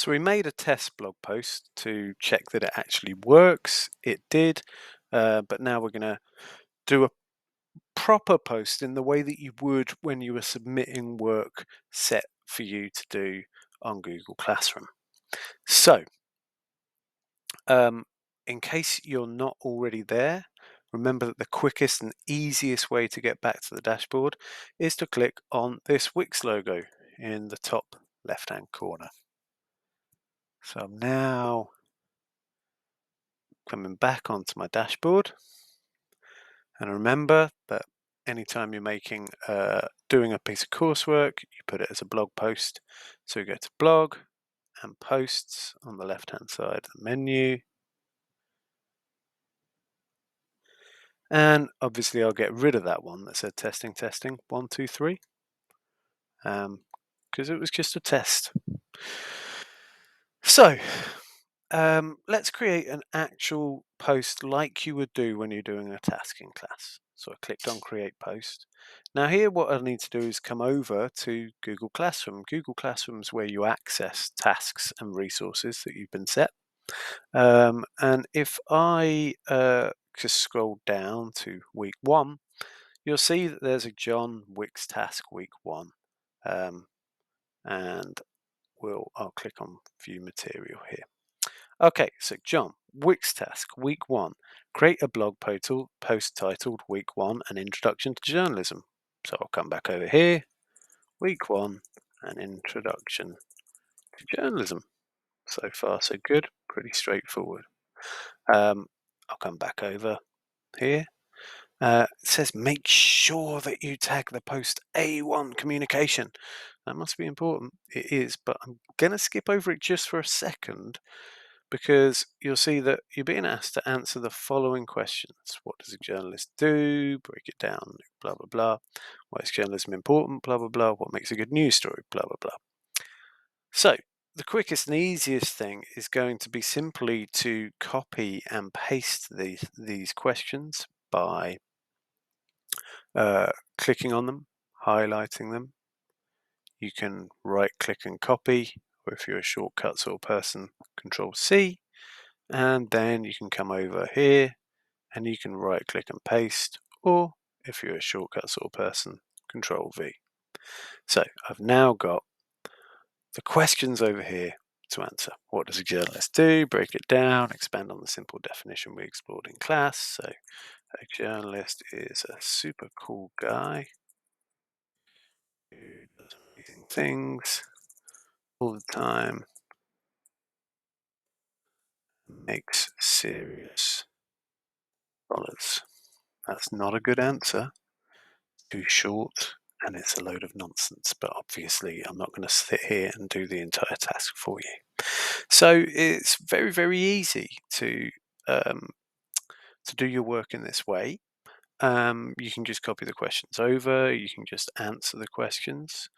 So we made a test blog post to check that it actually works. It did, but now we're going to do a proper post in the way that you would when you were submitting work set for you to do on Google Classroom. So, in case you're not already there, remember that the quickest and easiest way to get back to the dashboard is to click on this Wix logo in the top left-hand corner. So I'm now coming back onto my dashboard, and remember that anytime you're doing a piece of coursework, you put it as a blog post. So you go to blog and posts on the left hand side of the menu, and obviously I'll get rid of that one that said testing 1 2 3 because it was just a test. So let's create an actual post like you would do when you're doing a task in class. So I clicked on Create Post. Now here what I need to do is come over to Google Classroom. Google Classroom is where you access tasks and resources that you've been set. And if I just scroll down to week 1, you'll see that there's a John Wicks task week 1. And I'll click on View Material here. Okay, so John, Wix task, week 1. Create a blog post titled Week 1, An Introduction to Journalism. So I'll come back over here, week 1, An Introduction to Journalism. So far, so good, pretty straightforward. I'll come back over here. It says make sure that you tag the post A1 communication. That must be important. It is, but I'm going to skip over it just for a second, because you'll see that you're being asked to answer the following questions. What does a journalist do? Break it down, blah, blah, blah. Why is journalism important? Blah, blah, blah. What makes a good news story? Blah, blah, blah. So the quickest and easiest thing is going to be simply to copy and paste these questions by clicking on them, highlighting them. You can right click and copy, or if you're a shortcut sort of person, Control C. And then you can come over here and you can right click and paste, or if you're a shortcut sort of person, Control V. So I've now got the questions over here to answer. What does a journalist do? Break it down, expand on the simple definition we explored in class. So a journalist is a super cool guy who does amazing things all the time, makes serious dollars. That's not a good answer. Too short, and it's a load of nonsense, but obviously I'm not going to sit here and do the entire task for you. So it's very, very easy um, to do your work in this way. You can just copy the questions over, you can just answer the questions.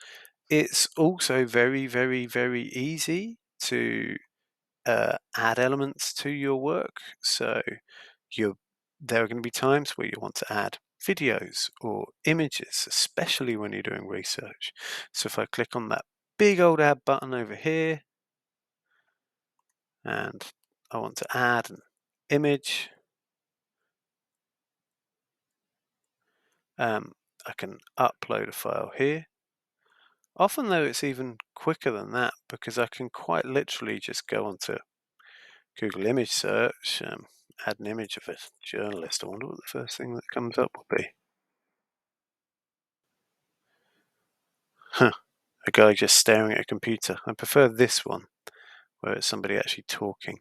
It's also very, very, very easy to add elements to your work. So there are going to be times where you want to add videos or images, especially when you're doing research. So if I click on that big old add button over here, and I want to add an image, I can upload a file here. Often though, it's even quicker than that, because I can quite literally just go onto Google image search, add an image of a journalist. I wonder what the first thing that comes up will be. A guy just staring at a computer. I prefer this one, where it's somebody actually talking.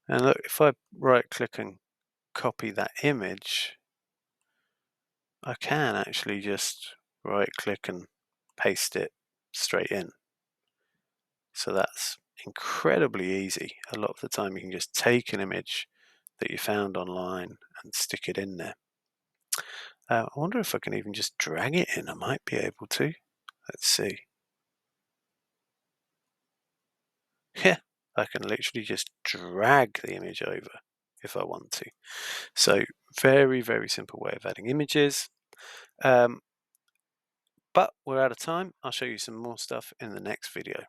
And look, if I right click and copy that image, I can actually just right click and paste it straight in. So that's incredibly easy. A lot of the time you can just take an image that you found online and stick it in there. I wonder if I can even just drag it in. I might be able to. Let's see. Yeah, I can literally just drag the image over if I want to. So very, very simple way of adding images. But we're out of time. I'll show you some more stuff in the next video.